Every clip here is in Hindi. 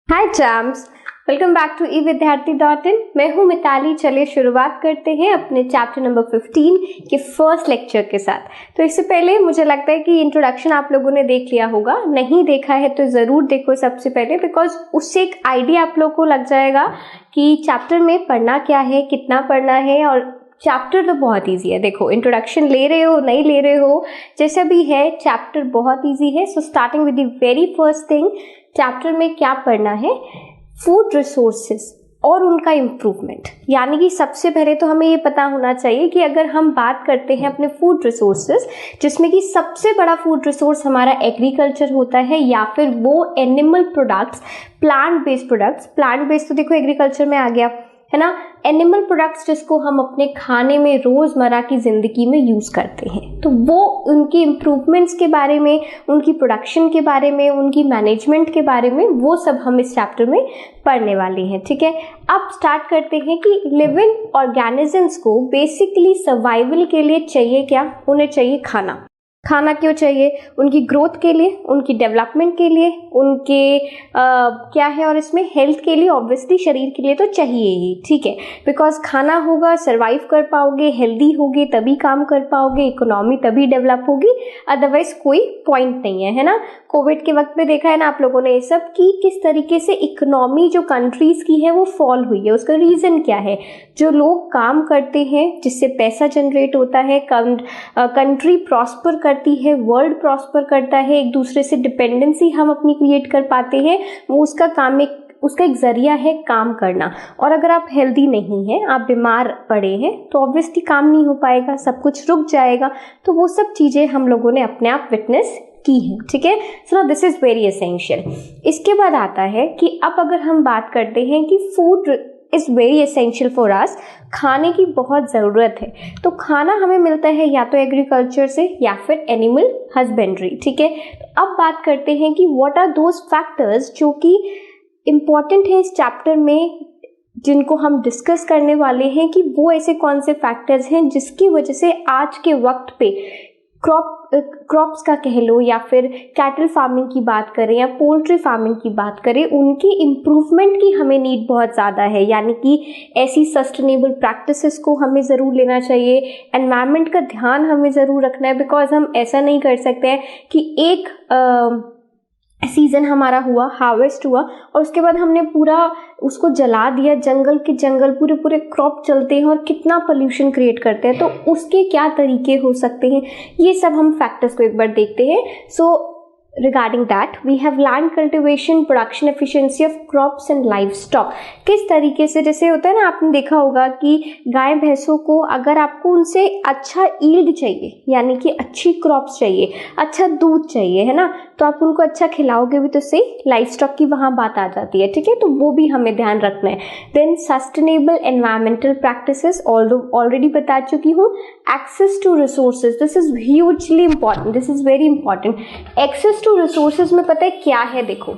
Hi champs, welcome back to evidyarthi.in। मैं हूँ मिताली। चलिए शुरुआत करते हैं अपने चैप्टर नंबर 15 के फर्स्ट लेक्चर के साथ। तो इससे पहले मुझे लगता है कि इंट्रोडक्शन आप लोगों ने देख लिया होगा, नहीं देखा है तो ज़रूर देखो सबसे पहले, बिकॉज उससे एक आइडिया आप लोग को लग जाएगा कि चैप्टर में पढ़ना क्या है, कितना पढ़ना है। और चैप्टर तो बहुत इजी है, देखो इंट्रोडक्शन ले रहे हो नहीं ले रहे हो जैसा भी है, चैप्टर बहुत इजी है। So starting with the very first thing, chapter में क्या पढ़ना है, फूड रिसोर्सेज और उनका इम्प्रूवमेंट। यानी कि सबसे पहले तो हमें ये पता होना चाहिए कि अगर हम बात करते हैं अपने फूड रिसोर्सेज, जिसमें कि सबसे बड़ा फूड रिसोर्स हमारा एग्रीकल्चर होता है या फिर वो animal products, plant based products. Plant based तो देखो एग्रीकल्चर में आ गया है ना, एनिमल प्रोडक्ट्स जिसको हम अपने खाने में रोज़मर्रा की ज़िंदगी में यूज़ करते हैं। तो वो उनके इम्प्रूवमेंट्स के बारे में, उनकी प्रोडक्शन के बारे में, उनकी मैनेजमेंट के बारे में, वो सब हम इस चैप्टर में पढ़ने वाले हैं। ठीक है, अब स्टार्ट करते हैं कि लिविंग ऑर्गेनिजम्स को बेसिकली सर्वाइवल के लिए चाहिए क्या, उन्हें चाहिए खाना। खाना क्यों चाहिए? उनकी ग्रोथ के लिए, उनकी डेवलपमेंट के लिए, उनके क्या है और इसमें हेल्थ के लिए, ऑब्वियसली शरीर के लिए तो चाहिए ही। ठीक है, बिकॉज खाना होगा सर्वाइव कर पाओगे, हेल्दी होगे तभी काम कर पाओगे, इकोनॉमी तभी डेवलप होगी, अदरवाइज कोई पॉइंट नहीं है ना। कोविड के वक्त में देखा है ना आप लोगों ने ये सब कि किस तरीके से इकोनॉमी जो कंट्रीज की है वो फॉल हुई है। उसका रीज़न क्या है? जो लोग काम करते हैं जिससे पैसा जनरेट होता है, कंट्री प्रॉस्पर करती है, वर्ल्ड प्रॉस्पर करता है, एक दूसरे से डिपेंडेंसी हम अपनी क्रिएट कर पाते हैं, वो उसका एक जरिया है काम करना। और अगर आप हेल्दी नहीं हैं, आप बीमार पड़े हैं, तो ऑब्वियसली काम नहीं हो पाएगा, सब कुछ रुक जाएगा। तो वो सब चीज़ें हम लोगों ने अपने आप विटनेस की है। ठीक है, so this is very essential. इसके बाद आता है कि अब अगर हम बात करते हैं कि food is very essential for us, खाने की बहुत ज़रूरत है। तो खाना हमें मिलता है या तो एग्रीकल्चर से या फिर एनिमल हस्बेंड्री। ठीक है, तो अब बात करते हैं कि व्हाट आर दोज फैक्टर्स जो कि इम्पॉर्टेंट है इस चैप्टर में, जिनको हम डिस्कस करने वाले हैं कि वो ऐसे कौन से फैक्टर्स हैं जिसकी वजह से आज के वक्त पे क्रॉप्स का कह लो या फिर कैटल फार्मिंग की बात करें या पोल्ट्री फार्मिंग की बात करें, उनकी इम्प्रूवमेंट की हमें नीड बहुत ज़्यादा है। यानी कि ऐसी सस्टेनेबल प्रैक्टिसेस को हमें ज़रूर लेना चाहिए, एनवायरनमेंट का ध्यान हमें ज़रूर रखना है। बिकॉज हम ऐसा नहीं कर सकते हैं कि एक सीज़न हमारा हुआ, हार्वेस्ट हुआ और उसके बाद हमने पूरा उसको जला दिया, जंगल के जंगल पूरे क्रॉप चलते हैं और कितना पोल्यूशन क्रिएट करते हैं। तो उसके क्या तरीके हो सकते हैं, ये सब हम फैक्टर्स को एक बार देखते हैं। सो regarding that we have land cultivation, production efficiency of crops and livestock। किस तरीके से, जैसे होता है ना, आपने देखा होगा कि गाय भैंसों को अगर आपको उनसे अच्छा ईल्ड चाहिए, यानी कि अच्छी क्रॉप्स चाहिए, अच्छा दूध चाहिए, है ना, तो आप उनको अच्छा खिलाओगे भी तो सही, लाइफ स्टॉक की वहाँ बात आ जाती है। ठीक है, तो वो भी हमें ध्यान रखना है। Then sustainable environmental practices, already बता चुकी हूँ। Access to resources, this is hugely important, this is very important. Access to resources में पता है क्या है, देखो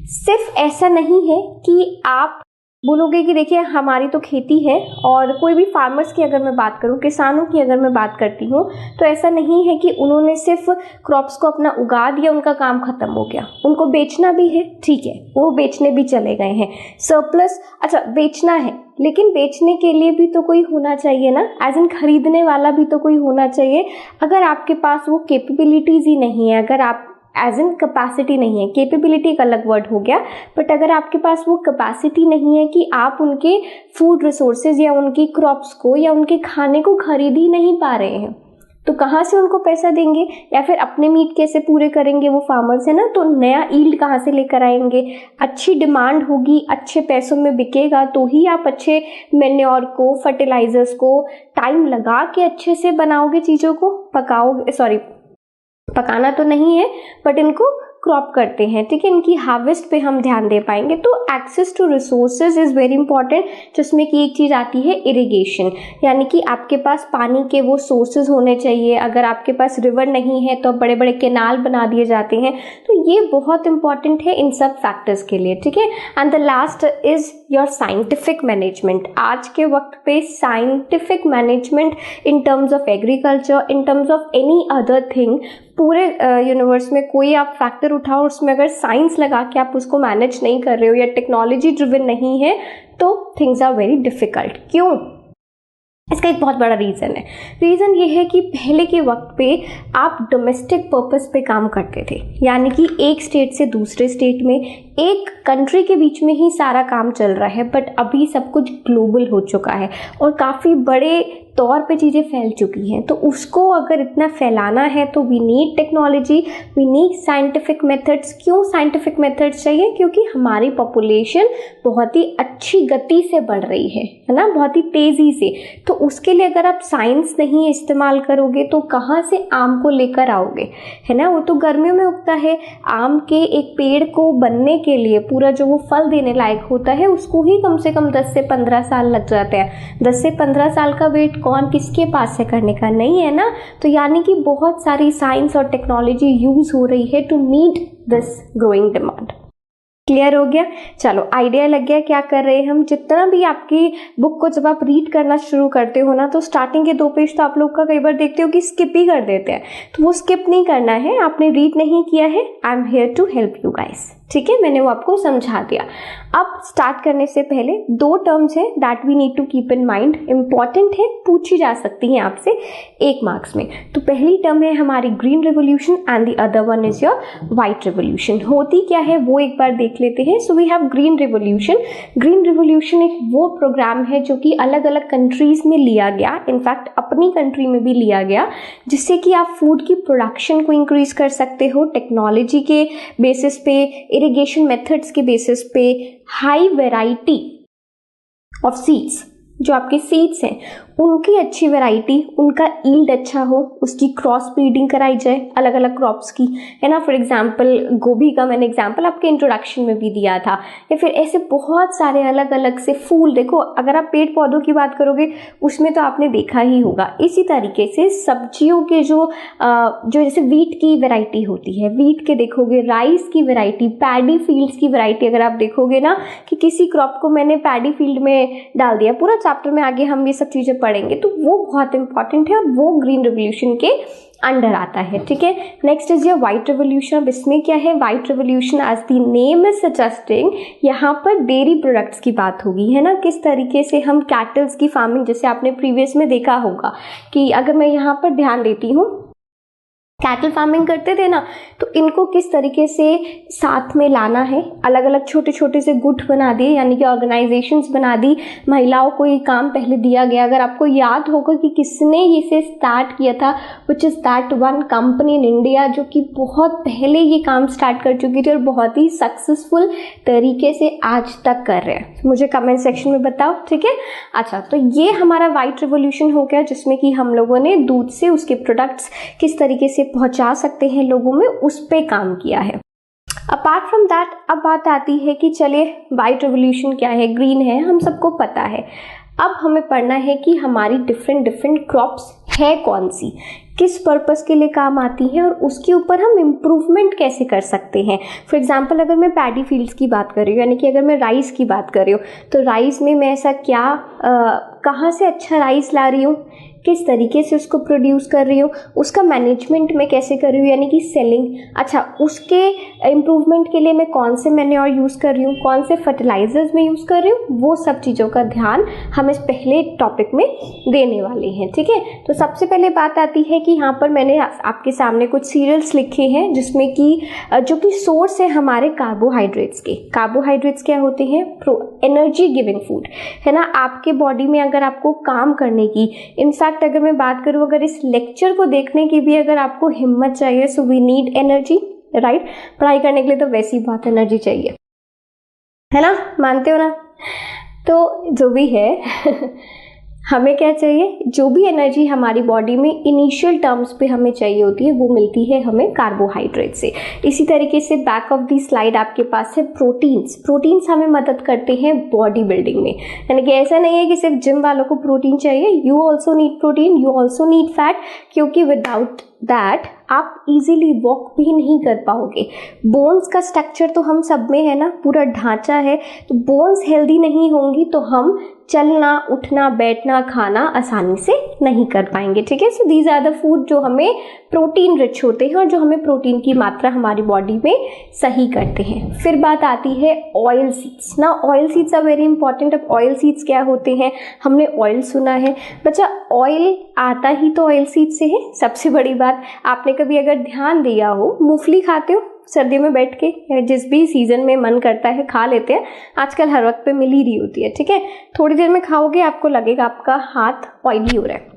सिर्फ ऐसा नहीं है कि आप बोलोगे कि देखिए हमारी तो खेती है, और कोई भी फार्मर्स की अगर मैं बात करूं, किसानों की अगर मैं बात करती हूं, तो ऐसा नहीं है कि उन्होंने सिर्फ क्रॉप्स को अपना उगा दिया, उनका काम खत्म हो गया। उनको बेचना भी है, ठीक है, वो बेचने भी चले गए हैं। सरप्लस, अच्छा बेचना है, लेकिन बेचने के लिए भी तो कोई होना चाहिए ना, एज इन खरीदने वाला भी तो कोई होना चाहिए। अगर आपके पास वो कैपेबिलिटीज ही नहीं है, अगर आप एज इन कैपेसिटी नहीं है, कैपेबिलिटी एक अलग वर्ड हो गया, बट अगर आपके पास वो कैपेसिटी नहीं है कि आप उनके फूड रिसोर्सेज या उनकी क्रॉप्स को या उनके खाने को खरीद ही नहीं पा रहे हैं, तो कहाँ से उनको पैसा देंगे या फिर अपने मीट कैसे पूरे करेंगे वो फार्मर्स, है ना। तो नया ईल्ड कहाँ से लेकर आएंगे? अच्छी डिमांड होगी, अच्छे पैसों में बिकेगा तो ही आप अच्छे मेन्योर को, फर्टिलाइजर्स को टाइम लगा के अच्छे से बनाओगे, चीज़ों को पकाओगे, सॉरी पकाना तो नहीं है बट इनको क्रॉप करते हैं। ठीक है, इनकी हार्वेस्ट पे हम ध्यान दे पाएंगे। तो access to resources is very important, जिसमें कि एक चीज़ आती है इरिगेशन, यानी कि आपके पास पानी के वो सोर्सेज होने चाहिए। अगर आपके पास रिवर नहीं है तो बड़े बड़े कैनाल बना दिए जाते हैं, तो ये बहुत इंपॉर्टेंट है इन सब फैक्टर्स के लिए। ठीक है, and the last is your scientific management. आज के वक्त पे scientific management in terms of agriculture, in terms of any other thing पूरे यूनिवर्स में कोई आप फैक्टर उठाओ, उसमें अगर साइंस लगा के आप उसको मैनेज नहीं कर रहे हो या टेक्नोलॉजी ड्रिवन नहीं है तो थिंग्स आर वेरी डिफिकल्ट। क्यों? इसका एक बहुत बड़ा रीज़न है। रीज़न ये है कि पहले के वक्त पे आप डोमेस्टिक पर्पस पे काम करते थे, यानी कि एक स्टेट से दूसरे स्टेट में, एक कंट्री के बीच में ही सारा काम चल रहा है। बट अभी सब कुछ ग्लोबल हो चुका है और काफ़ी बड़े तौर पे चीज़ें फैल चुकी हैं। तो उसको अगर इतना फैलाना है तो we need technology, we need scientific methods. क्यों साइंटिफिक मेथड्स चाहिए? क्योंकि हमारी पॉपुलेशन बहुत ही अच्छी गति से बढ़ रही है ना, बहुत ही तेज़ी से। तो उसके लिए अगर आप साइंस नहीं इस्तेमाल करोगे तो कहाँ से आम को लेकर आओगे, है ना। वो तो गर्मियों में उगता है। आम के एक पेड़ को बनने के लिए, पूरा जो वो फल देने लायक होता है, उसको ही कम से कम 10 से 15 साल लग जाते हैं। 10 से 15 साल का वेट कौन किसके पास है करने का, नहीं है ना। तो यानी कि बहुत सारी साइंस और टेक्नोलॉजी यूज हो रही है to meet this growing demand. Clear हो गया? चलो, आइडिया लग गया क्या कर रहे हैं हम। जितना भी आपकी बुक को जब आप रीड करना शुरू करते हो ना, तो स्टार्टिंग के 2 पेज तो आप लोग का कई बार देखते हो कि स्किप ही कर देते हैं। तो वो स्किप नहीं करना है। आपने रीड नहीं किया है, I am here to help you guys. ठीक है, मैंने वो आपको समझा दिया। अब स्टार्ट करने से पहले 2 टर्म्स हैं that we need to keep in mind, important है, पूछी जा सकती हैं आपसे 1 मार्क्स में। तो पहली टर्म है हमारी green revolution and the other one is your white revolution. होती क्या है वो एक बार देख लेते हैं। So we have green revolution. Green revolution एक वो प्रोग्राम है जो कि अलग अलग कंट्रीज में लिया गया, इनफैक्ट अपनी कंट्री में भी लिया गया, जिससे कि आप फूड की प्रोडक्शन को इंक्रीज कर सकते हो टेक्नोलॉजी के बेसिस पे, इरिगेशन मेथड्स के बेसिस पे, हाई वैरायटी ऑफ सीड्स, जो आपके सीड्स हैं उनकी अच्छी वैरायटी, उनका ईल्ड अच्छा हो, उसकी क्रॉस ब्रीडिंग कराई जाए अलग अलग क्रॉप्स की, है ना। फॉर एग्जांपल गोभी का मैंने एग्जांपल आपके इंट्रोडक्शन में भी दिया था। या फिर ऐसे बहुत सारे अलग अलग से फूल, देखो अगर आप पेड़ पौधों की बात करोगे उसमें तो आपने देखा ही होगा। इसी तरीके से सब्जियों के जो जैसे वीट की वैरायटी होती है, वीट के देखोगे, राइस की वैरायटी, पैडी फील्ड्स की वैरायटी। अगर आप देखोगे ना कि किसी क्रॉप को मैंने पैडी फील्ड में डाल दिया, पूरा चैप्टर में आगे हम ये सब चीजें पढ़ेंगे, तो वो बहुत इंपॉर्टेंट है और वो ग्रीन रेवोल्यूशन के अंडर आता है। ठीक है, next is your white revolution. अब इसमें क्या है, white revolution as the name is suggesting, यहाँ पर डेयरी प्रोडक्ट्स की बात होगी, है ना। किस तरीके से हम कैटल्स की फार्मिंग, जैसे आपने प्रीवियस में देखा होगा कि अगर मैं यहाँ पर ध्यान देती हूँ, कैटल फार्मिंग करते थे ना, तो इनको किस तरीके से साथ में लाना है, अलग अलग छोटे छोटे से गुट बना दिए, यानी कि ऑर्गेनाइजेशंस बना दी, महिलाओं को ये काम पहले दिया गया। अगर आपको याद होगा कि किसने इसे स्टार्ट किया था, which is that one company in India जो कि बहुत पहले ये काम स्टार्ट कर चुकी थी और बहुत ही सक्सेसफुल तरीके से आज तक कर रहे हैं। मुझे कमेंट सेक्शन में बताओ, ठीक है। अच्छा, तो ये हमारा व्हाइट रेवोल्यूशन हो गया, जिसमें कि हम लोगों ने दूध से उसके प्रोडक्ट्स किस तरीके से पहुंचा सकते हैं लोगों में, उस पे काम किया है। अपार्ट फ्रॉम दैट, अब बात आती है कि चलिए व्हाइट रेवोल्यूशन क्या है, ग्रीन है, हम सबको पता है। अब हमें पढ़ना है कि हमारी डिफरेंट क्रॉप्स है कौन सी, किस पर्पस के लिए काम आती हैं और उसके ऊपर हम इम्प्रूवमेंट कैसे कर सकते हैं। फॉर एग्जांपल अगर मैं पैडी फील्ड्स की बात कर रही हूँ, यानी कि अगर मैं राइस की बात कर रही हूँ, तो राइस में मैं ऐसा क्या कहाँ से अच्छा राइस ला रही हूँ, किस तरीके से उसको प्रोड्यूस कर रही हूँ, उसका मैनेजमेंट मैं कैसे कर रही हूँ, यानी कि सेलिंग। अच्छा, उसके इम्प्रूवमेंट के लिए मैं कौन से मैन्योर यूज़ कर रही हूँ, कौन से फर्टिलाइजर्स मैं यूज़ कर रही हूँ, वो सब चीज़ों का ध्यान हम इस पहले टॉपिक में देने वाले हैं। ठीक है, तो सबसे पहले बात आती है कि यहाँ पर मैंने आपके सामने कुछ सीरियल्स लिखे हैं, जिसमें कि जो कि सोर्स है हमारे कार्बोहाइड्रेट्स के। कार्बोहाइड्रेट्स क्या होते हैं, एनर्जी गिविंग फूड, है ना। आपके बॉडी में अगर आपको काम करने की, इनफैक्ट अगर मैं बात करूं, अगर इस लेक्चर को देखने की भी अगर आपको हिम्मत चाहिए, so we need energy, right. पढ़ाई करने के लिए तो वैसी बहुत एनर्जी चाहिए, है ना, मानते हो ना। तो जो भी है हमें क्या चाहिए, जो भी एनर्जी हमारी बॉडी में इनिशियल टर्म्स पे हमें चाहिए होती है, वो मिलती है हमें कार्बोहाइड्रेट से। इसी तरीके से बैक ऑफ दी स्लाइड आपके पास है प्रोटीन्स। प्रोटीन्स हमें मदद करते हैं बॉडी बिल्डिंग में, यानी कि ऐसा नहीं है कि सिर्फ जिम वालों को प्रोटीन चाहिए, you also need protein, you also need fat, क्योंकि विदाउट दैट आप इजीली वॉक भी नहीं कर पाओगे। बोन्स का स्ट्रक्चर तो हम सब में है ना, पूरा ढांचा है, तो बोन्स हेल्दी नहीं होंगी तो हम चलना, उठना, बैठना, खाना आसानी से नहीं कर पाएंगे। ठीक है, so these are the food जो हमें प्रोटीन रिच होते हैं और जो हमें प्रोटीन की मात्रा हमारी बॉडी में सही करते हैं। फिर बात आती है ऑयल सीड्स। ना oil seeds are very important. अब ऑयल सीड्स क्या होते हैं? हमने ऑयल सुना है बच्चा, ऑयल आता ही तो ऑयल सीड से है। सबसे बड़ी बात, आपने कभी अगर ध्यान दिया हो, मूंगफली खाते हो सर्दियों में बैठ के, जिस भी सीजन में मन करता है खा लेते हैं, आजकल हर वक्त पे मिल ही रही होती है। ठीक है, थोड़ी देर में खाओगे आपको लगेगा आपका हाथ ऑयली हो रहा है।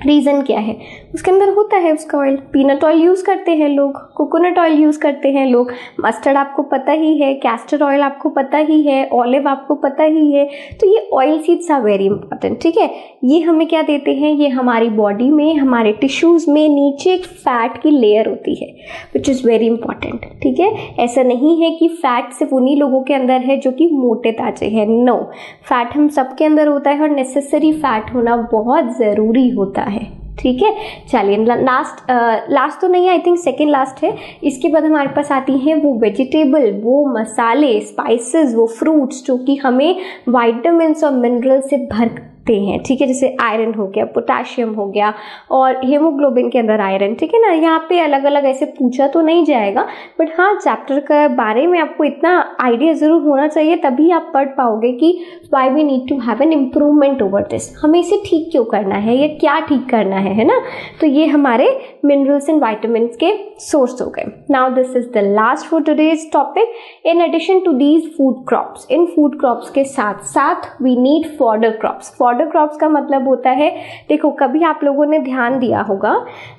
रीज़न क्या है? उसके अंदर होता है उसका ऑयल। पीनट ऑयल यूज़ करते हैं लोग, कोकोनट ऑयल यूज़ करते हैं लोग, मस्टर्ड आपको पता ही है, कैस्टर ऑयल आपको पता ही है, ऑलिव आपको पता ही है। तो ये oil seeds are very important. ठीक है, ये हमें क्या देते हैं? ये हमारी बॉडी में, हमारे टिश्यूज़ में नीचे एक फैट की लेयर होती है विच इज़ वेरी इंपॉर्टेंट। ठीक है, ऐसा नहीं है कि फैट सिर्फ उन्हीं लोगों के अंदर है जो कि मोटे ताजे हैं। नो, फैट हम सबके अंदर होता है और नेसेसरी फैट होना बहुत ज़रूरी होता है। ठीक है, चलिए लास्ट तो नहीं, आई थिंक सेकेंड लास्ट है। इसके बाद हमारे पास आती हैं वो वेजिटेबल, वो मसाले, स्पाइसेस, वो फ्रूट्स जो कि हमें वाइटामिन्स और मिनरल से भरते हैं। ठीक है, जैसे आयरन हो गया, पोटाशियम हो गया और हेमोग्लोबिन के अंदर आयरन। ठीक है ना, यहाँ पे अलग अलग ऐसे पूछा तो नहीं जाएगा, बट हाँ चैप्टर के बारे में आपको इतना आइडिया जरूर होना चाहिए, तभी आप पढ़ पाओगे कि why we need to have an improvement over this. हमें इसे ठीक क्यों करना है, ये क्या ठीक करना है ना। तो ये हमारे मिनरल्स एंड वाइटामिन के सोर्स हो गए। Now this is the last for today's topic. In addition to these food crops, in food crops के साथ साथ we need fodder crops. Fodder crops का मतलब होता है, देखो कभी आप लोगों ने ध्यान दिया होगा,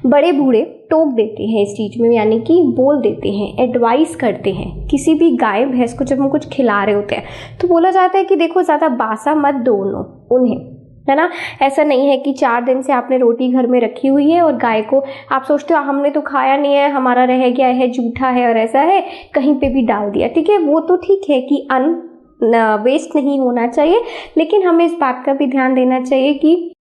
बड़े बूढ़े टोक देते हैं इस चीज में, यानी कि बोल देते हैं, एडवाइस करते हैं किसी भी गाय भैंस को जब हम कुछ खिला रहे होते हैं तो बोला जाता है कि देखो ज्यादा बासा मत दो उन्हें, है ना। ऐसा नहीं है कि 4 दिन से आपने रोटी घर में रखी हुई है और गाय को आप सोचते हो हमने तो खाया नहीं है, हमारा रह गया है, जूठा है और ऐसा है, कहीं पे भी डाल दिया। ठीक है, वो तो ठीक है कि वेस्ट नहीं होना चाहिए, लेकिन हमें इस बात का भी ध्यान देना चाहिए कि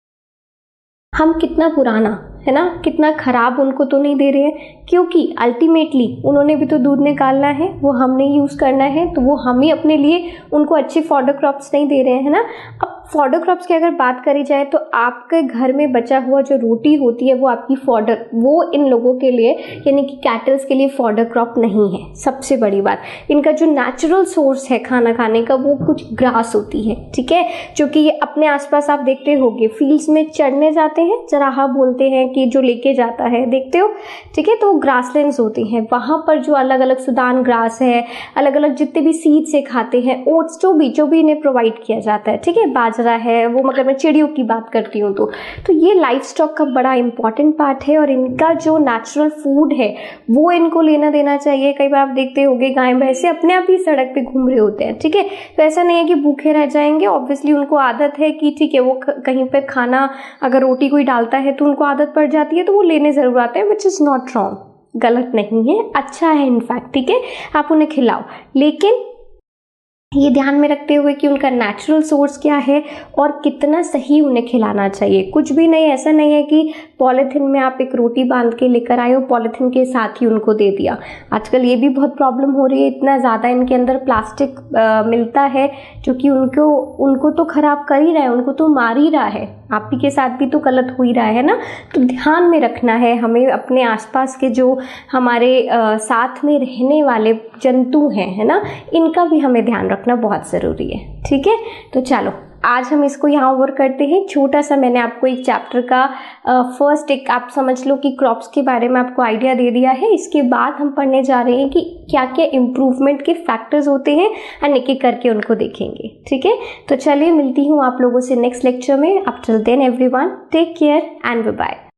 हम कितना पुराना, है ना, कितना खराब उनको तो नहीं दे रहे हैं, क्योंकि अल्टीमेटली उन्होंने भी तो दूध निकालना है, वो हमने यूज़ करना है, तो वो हम ही अपने लिए उनको अच्छे फॉडर क्रॉप्स नहीं दे रहे हैं, है ना। अब फॉडर क्रॉप्स की अगर बात करी जाए तो आपके घर में बचा हुआ जो रोटी होती है वो आपकी फॉडर, वो इन लोगों के लिए यानी कि कैटल्स के लिए फॉडर क्रॉप नहीं है। सबसे बड़ी बात, इनका जो नेचुरल सोर्स है खाना खाने का वो कुछ ग्रास होती है। ठीक है, जो कि ये अपने आसपास आप देखते होंगे फील्ड्स में चढ़ने जाते हैं, चराहा बोलते हैं कि जो लेके जाता है, देखते हो। ठीक है, तो ग्रासलैंड्स होते हैं, वहां पर जो अलग अलग सुदान ग्रास है, अलग अलग जितने भी सीड से खाते हैं, ओट्स जो भी इन्हें प्रोवाइड किया जाता है। ठीक है, बाजरा है वो, मगर मैं चिड़ियों की बात करती हूँ तो ये लाइफ स्टॉक का बड़ा इंपॉर्टेंट पार्ट है और इनका जो नेचुरल फूड है वो इनको लेना देना चाहिए। कई बार आप देखते होंगे गाय भैंसे अपने आप ही सड़क पे घूम रहे होते हैं। ठीक है, तो ऐसा नहीं है कि भूखे रह जाएंगे, ऑब्वियसली उनको आदत है कि ठीक है वो कहीं पे खाना अगर रोटी कोई डालता है तो उनको आदत पड़ जाती है, तो वो लेने जरूर आते हैं, विच इज़ नॉट रॉन्ग, गलत नहीं है, अच्छा है इनफैक्ट। ठीक है, आप उन्हें खिलाओ, लेकिन ये ध्यान में रखते हुए कि उनका नेचुरल सोर्स क्या है और कितना सही उन्हें खिलाना चाहिए। कुछ भी नहीं, ऐसा नहीं है कि पॉलीथिन में आप एक रोटी बांध के लेकर आए हो, पॉलीथिन के साथ ही उनको दे दिया। आजकल ये भी बहुत प्रॉब्लम हो रही है, इतना ज़्यादा इनके अंदर प्लास्टिक मिलता है जो कि उनको तो खराब कर ही रहा है, उनको तो मार ही रहा है, आप ही के साथ भी तो गलत हो ही रहा है ना। तो ध्यान में रखना है हमें, अपने आसपास के जो हमारे साथ में रहने वाले जंतु हैं, है ना, इनका भी हमें ध्यान रखना बहुत ज़रूरी है। ठीक है, तो चलो आज हम इसको यहाँ ओवर करते हैं। छोटा सा मैंने आपको एक चैप्टर का फर्स्ट एक आप समझ लो कि क्रॉप्स के बारे में आपको आइडिया दे दिया है। इसके बाद हम पढ़ने जा रहे हैं कि क्या क्या इम्प्रूवमेंट के फैक्टर्स होते हैं और एक एक करके उनको देखेंगे। ठीक है, तो चलिए मिलती हूँ आप लोगों से नेक्स्ट लेक्चर में। Up till then everyone, take care and bye bye.